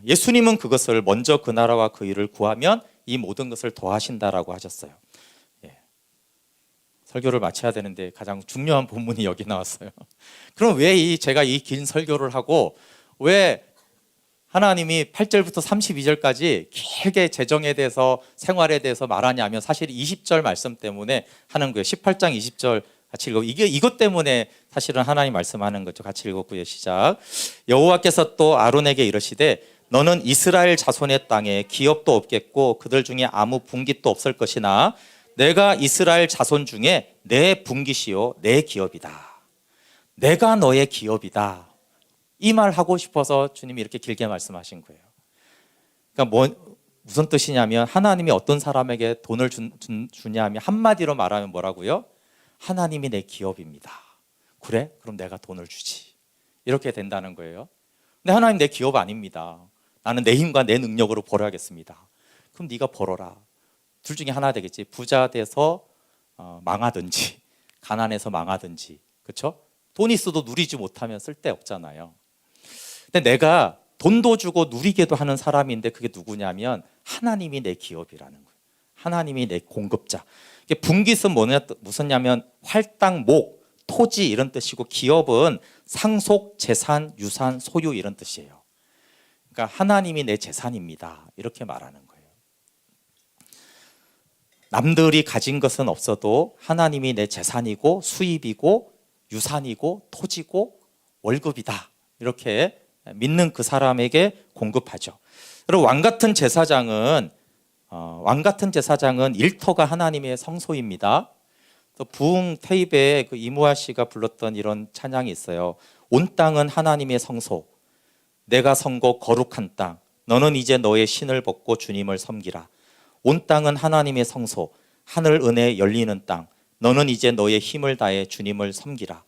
예수님은 그것을 먼저 그 나라와 그 일을 구하면 이 모든 것을 더하신다라고 하셨어요. 설교를 마쳐야 되는데 가장 중요한 본문이 여기 나왔어요. 그럼 왜 제가 이 긴 설교를 하고 왜 하나님이 8절부터 32절까지 길게 재정에 대해서 생활에 대해서 말하냐면 사실 20절 말씀 때문에 하는 거예요. 18장 20절 같이 읽어. 이것 때문에 사실은 하나님 말씀하는 거죠. 같이 읽었고요. 시작. 여호와께서 또 아론에게 이르시되 너는 이스라엘 자손의 땅에 기업도 없겠고 그들 중에 아무 분깃도 없을 것이나 내가 이스라엘 자손 중에 내 분깃이요 내 기업이다. 내가 너의 기업이다. 이 말 하고 싶어서 주님이 이렇게 길게 말씀하신 거예요. 그러니까 무슨 뜻이냐면 하나님이 어떤 사람에게 돈을 주냐 하면 한마디로 말하면 뭐라고요? 하나님이 내 기업입니다. 그래? 그럼 내가 돈을 주지. 이렇게 된다는 거예요. 근데 하나님 내 기업 아닙니다. 나는 내 힘과 내 능력으로 벌어야겠습니다. 그럼 네가 벌어라. 둘 중에 하나 되겠지. 부자 돼서 망하든지 가난해서 망하든지. 그렇죠? 돈 있어도 누리지 못하면 쓸데없잖아요. 근데 내가 돈도 주고 누리게도 하는 사람인데 그게 누구냐면 하나님이 내 기업이라는 거예요. 하나님이 내 공급자. 분깃은 무슨냐면 활당, 목, 토지 이런 뜻이고 기업은 상속, 재산, 유산, 소유 이런 뜻이에요. 그러니까 하나님이 내 재산입니다. 이렇게 말하는 거예요. 남들이 가진 것은 없어도 하나님이 내 재산이고 수입이고 유산이고 토지고 월급이다. 이렇게 믿는 그 사람에게 공급하죠. 그리고 왕 같은 제사장은 일터가 하나님의 성소입니다. 또 부흥 테이프에 이무아 씨가 불렀던 이런 찬양이 있어요. 온 땅은 하나님의 성소, 내가 선고 거룩한 땅, 너는 이제 너의 신을 벗고 주님을 섬기라. 온 땅은 하나님의 성소, 하늘 은혜 열리는 땅, 너는 이제 너의 힘을 다해 주님을 섬기라.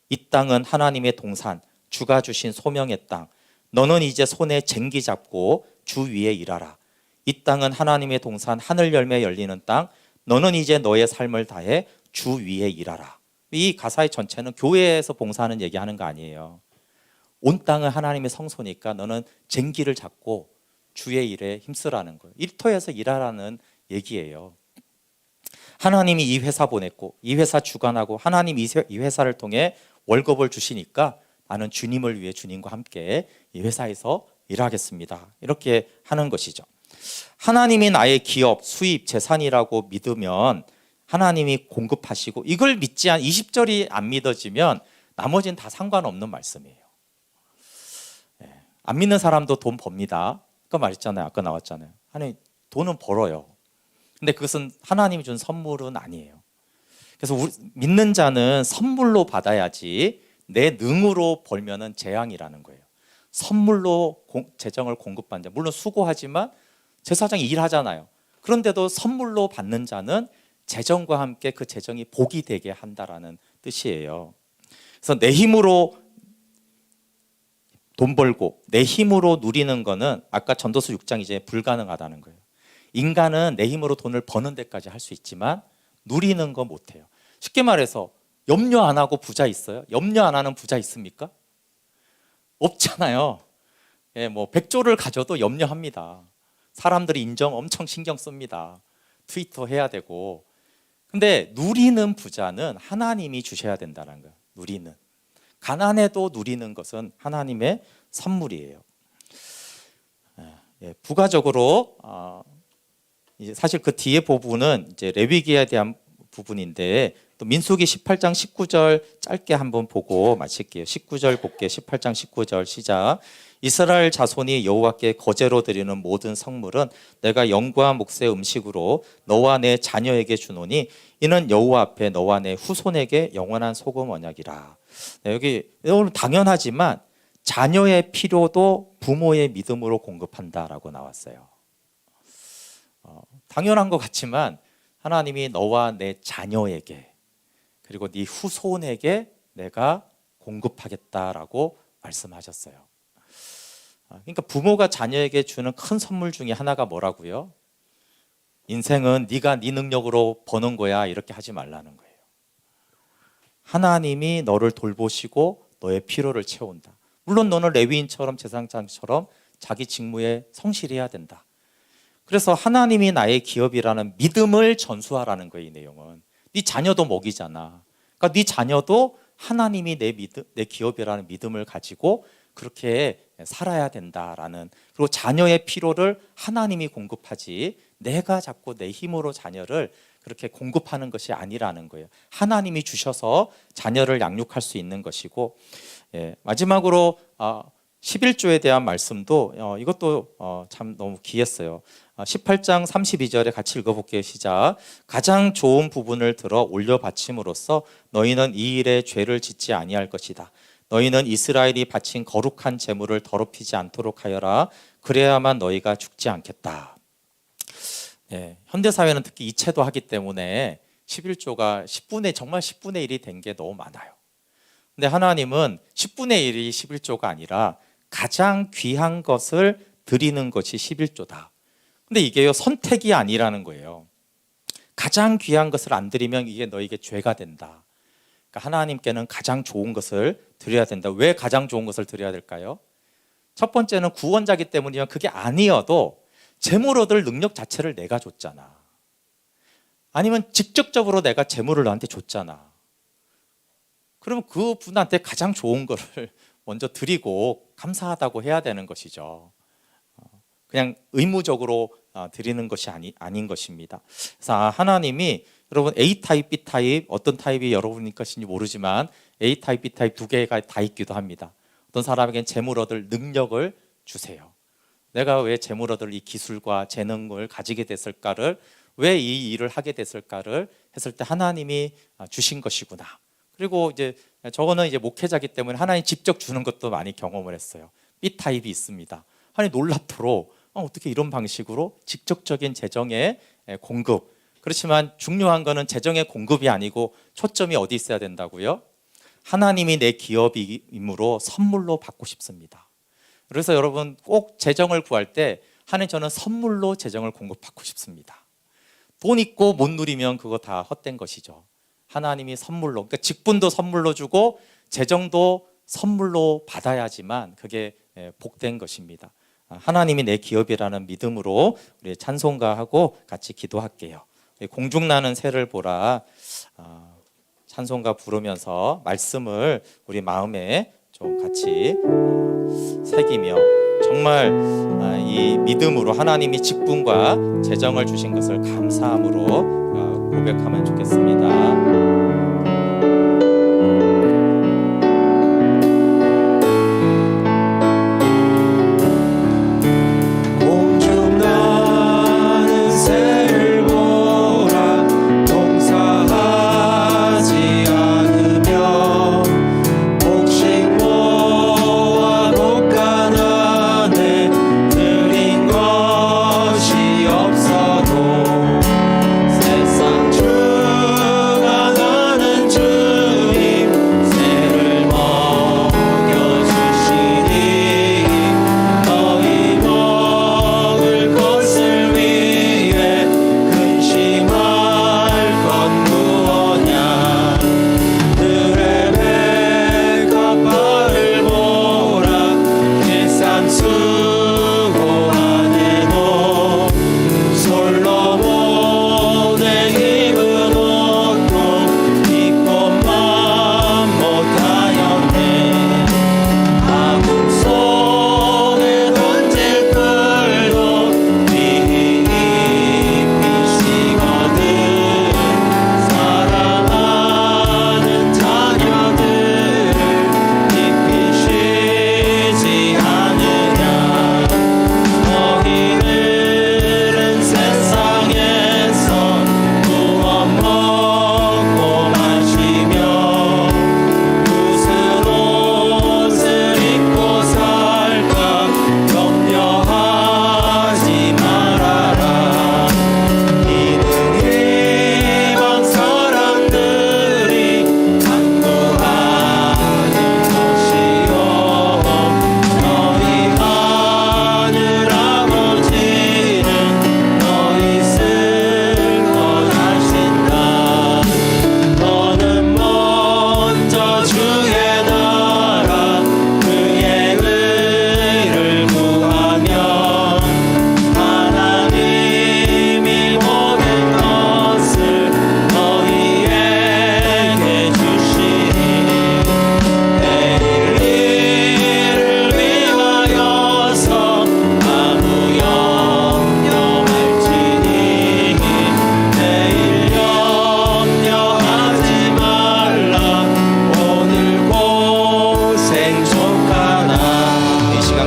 이 땅은 하나님의 동산, 주가 주신 소명의 땅, 너는 이제 손에 쟁기 잡고 주 위에 일하라. 이 땅은 하나님의 동산, 하늘 열매 열리는 땅, 너는 이제 너의 삶을 다해 주 위에 일하라. 이 가사의 전체는 교회에서 봉사하는 얘기하는 거 아니에요. 온 땅은 하나님의 성소니까 너는 쟁기를 잡고 주의 일에 힘쓰라는 거예요. 일터에서 일하라는 얘기예요. 하나님이 이 회사 보냈고 이 회사 주관하고 하나님 이 회사를 통해 월급을 주시니까 나는 주님을 위해 주님과 함께 이 회사에서 일하겠습니다. 이렇게 하는 것이죠. 하나님이 나의 기업, 수입, 재산이라고 믿으면 하나님이 공급하시고 이걸 믿지 않 20절이 안 믿어지면 나머지는 다 상관없는 말씀이에요. 안 믿는 사람도 돈 법니다. 아까 말했잖아요. 아까 나왔잖아요. 하나님 돈은 벌어요. 근데 그것은 하나님이 준 선물은 아니에요. 그래서 믿는 자는 선물로 받아야지 내 능으로 벌면은 재앙이라는 거예요. 선물로 재정을 공급받는 자, 물론 수고하지만 제사장이 일하잖아요. 그런데도 선물로 받는 자는 재정과 함께 그 재정이 복이 되게 한다라는 뜻이에요. 그래서 내 힘으로 돈 벌고 내 힘으로 누리는 거는 아까 전도서 6장 이제 불가능하다는 거예요. 인간은 내 힘으로 돈을 버는 데까지 할 수 있지만 누리는 거 못해요. 쉽게 말해서 염려 안 하고 부자 있어요? 염려 안 하는 부자 있습니까? 없잖아요. 예, 뭐 100조를 가져도 염려합니다. 사람들이 인정 엄청 신경 씁니다. 트위터 해야 되고. 근데 누리는 부자는 하나님이 주셔야 된다는 거예요. 누리는. 가난해도 누리는 것은 하나님의 선물이에요. 예, 부가적으로 이제 사실 그 뒤에 부분은 이제 레위기에 대한 부분인데 또 민수기 18장 19절 짧게 한번 보고 마칠게요. 19절 볼게요. 18장 19절 시작. 이스라엘 자손이 여호와께 거제로 드리는 모든 성물은 내가 영과 몫의 음식으로 너와 내 자녀에게 주노니 이는 여호와 앞에 너와 내 후손에게 영원한 소금 언약이라. 네, 여기 당연하지만 자녀의 필요도 부모의 믿음으로 공급한다라고 나왔어요. 당연한 것 같지만 하나님이 너와 내 자녀에게 그리고 네 후손에게 내가 공급하겠다라고 말씀하셨어요. 그러니까 부모가 자녀에게 주는 큰 선물 중에 하나가 뭐라고요? 인생은 네가 네 능력으로 버는 거야 이렇게 하지 말라는 거예요. 하나님이 너를 돌보시고 너의 필요를 채운다. 물론 너는 레위인처럼 제사장처럼 자기 직무에 성실해야 된다. 그래서 하나님이 나의 기업이라는 믿음을 전수하라는 거예요. 이 내용은 네 자녀도 먹이잖아. 그러니까 네 자녀도 하나님이 내 기업이라는 믿음을 가지고 그렇게 살아야 된다라는, 그리고 자녀의 필요를 하나님이 공급하지 내가 자꾸 내 힘으로 자녀를 그렇게 공급하는 것이 아니라는 거예요. 하나님이 주셔서 자녀를 양육할 수 있는 것이고, 마지막으로 11조에 대한 말씀도 이것도 참 너무 귀했어요. 18장 32절에 같이 읽어볼게요. 시작. 가장 좋은 부분을 들어 올려 바침으로써 너희는 이 일에 죄를 짓지 아니할 것이다. 너희는 이스라엘이 바친 거룩한 제물을 더럽히지 않도록 하여라. 그래야만 너희가 죽지 않겠다. 현대사회는 특히 이체도 하기 때문에 11조가 정말 10분의 1이 된 게 너무 많아요. 근데 하나님은 10분의 1이 11조가 아니라 가장 귀한 것을 드리는 것이 11조다. 근데 이게요, 선택이 아니라는 거예요. 가장 귀한 것을 안 드리면 이게 너에게 죄가 된다. 그러니까 하나님께는 가장 좋은 것을 드려야 된다. 왜 가장 좋은 것을 드려야 될까요? 첫 번째는 구원자기 때문이면 그게 아니어도 재물 얻을 능력 자체를 내가 줬잖아. 아니면 직접적으로 내가 재물을 너한테 줬잖아. 그러면 그 분한테 가장 좋은 거를 먼저 드리고 감사하다고 해야 되는 것이죠. 그냥 의무적으로 드리는 것이 아닌 것입니다. 그래서 하나님이 여러분 A타입, B타입 어떤 타입이 여러분 것인지 모르지만 A타입, B타입 두 개가 다 있기도 합니다. 어떤 사람에게는 재물 얻을 능력을 주세요. 내가 왜 재물 얻을 이 기술과 재능을 가지게 됐을까를, 왜 이 일을 하게 됐을까를 했을 때 하나님이 주신 것이구나. 그리고 이제 저거는 이제 목회자기 때문에 하나님 직접 주는 것도 많이 경험을 했어요. B타입이 있습니다. 하나님 놀랍도록 어떻게 이런 방식으로 직접적인 재정의 공급. 그렇지만 중요한 거는 재정의 공급이 아니고 초점이 어디 있어야 된다고요? 하나님이 내 기업이므로 선물로 받고 싶습니다. 그래서 여러분 꼭 재정을 구할 때 하나님 저는 선물로 재정을 공급받고 싶습니다. 돈 있고 못 누리면 그거 다 헛된 것이죠. 하나님이 선물로, 그러니까 직분도 선물로 주고 재정도 선물로 받아야지만 그게 복된 것입니다. 하나님이 내 기업이라는 믿음으로 우리 찬송가하고 같이 기도할게요. 공중나는 새를 보라 찬송가 부르면서 말씀을 우리 마음에 좀 같이 새기며 정말 이 믿음으로 하나님이 직분과 재정을 주신 것을 감사함으로 고백하면 좋겠습니다. 공중 나는 새를 보라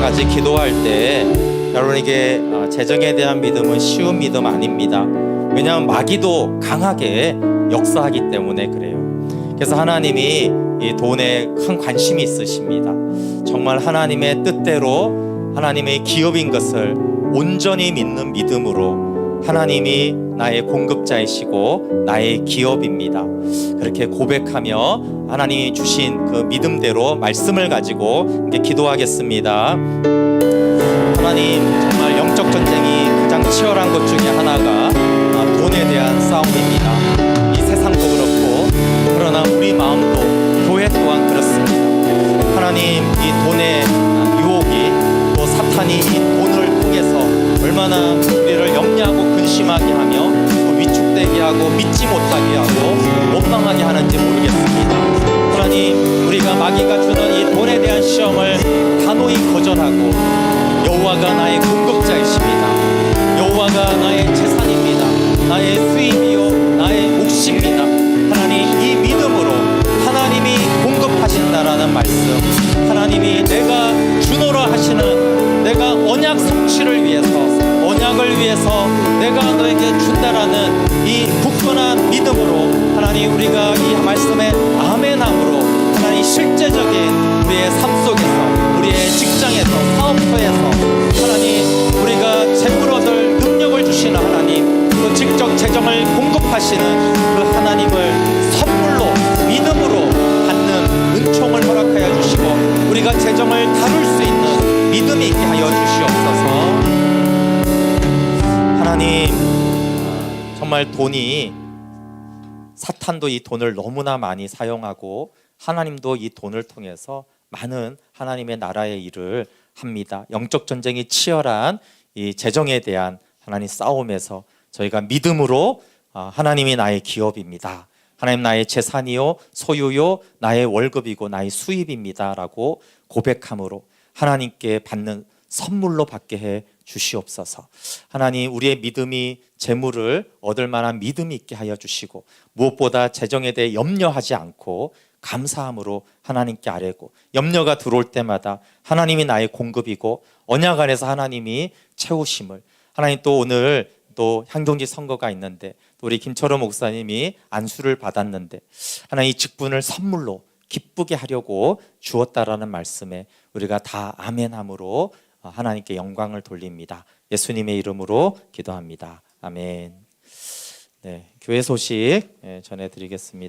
같이 기도할 때 여러분 이게 재정에 대한 믿음은 쉬운 믿음 아닙니다. 왜냐하면 마귀도 강하게 역사하기 때문에 그래요. 그래서 하나님이 이 돈에 큰 관심이 있으십니다. 정말 하나님의 뜻대로 하나님의 기업인 것을 온전히 믿는 믿음으로 하나님이 나의 공급자이시고 나의 기업입니다. 그렇게 고백하며 하나님이 주신 그 믿음대로 말씀을 가지고 이렇게 기도하겠습니다. 하나님, 정말 영적 전쟁이 가장 치열한 것 중에 하나가 돈에 대한 싸움입니다. 이 세상도 그렇고 그러나 우리 마음도 교회 또한 그렇습니다. 하나님, 이 돈의 유혹이 또 사탄이 이 돈을 통해서 얼마나 우리를 염려하고 근심하게 하며 또 위축되게 하고 믿지 못하게 하고 원망하게 하는지 모르겠습니다. 하나님, 우리가 마귀가 주는 이 돈에 대한 시험을 단호히 거절하고 여호와가 나의 공급자이십니다. 여호와가 나의 재산입니다. 나의 수입이요 나의 몫입니다. 하나님, 이 믿음으로 하나님이 공급하신다라는 말씀, 하나님이 내가 주노라 하시는 내가 언약 성취를 위해서 언약을 위해서 내가 너에게 준다라는 이 굳건한 믿음으로 하나님, 우리가 이 말씀에 아멘함으로 하나님 실제적인 우리의 삶 속에서 우리의 직장에서 사업터에서 하나님, 우리가 재물 얻을 능력을 주시는 하나님, 또 직접 재정을 공급하시는 그 하나님을 선물로 믿음으로 받는 은총을 허락하여 주시고 우리가 재정을 다룰 수 있는 믿음이 있게 하여 주시옵소서. 하나님, 정말 돈이, 사탄도 이 돈을 너무나 많이 사용하고 하나님도 이 돈을 통해서 많은 하나님의 나라의 일을 합니다. 영적 전쟁이 치열한 이 재정에 대한 하나님 싸움에서 저희가 믿음으로 하나님이 나의 기업입니다, 하나님 나의 재산이요 소유요 나의 월급이고 나의 수입입니다 라고 고백함으로 하나님께 받는 선물로 받게 해 주시옵소서. 하나님, 우리의 믿음이 재물을 얻을 만한 믿음이 있게 하여 주시고 무엇보다 재정에 대해 염려하지 않고 감사함으로 하나님께 아뢰고 염려가 들어올 때마다 하나님이 나의 공급이고 언약 안에서 하나님이 채우심을, 하나님, 또 오늘 또 향동지 선거가 있는데 또 우리 김철호 목사님이 안수를 받았는데 하나님, 이 직분을 선물로 기쁘게 하려고 주었다라는 말씀에 우리가 다 아멘함으로 하나님께 영광을 돌립니다. 예수님의 이름으로 기도합니다. 아멘. 네, 교회 소식 전해드리겠습니다.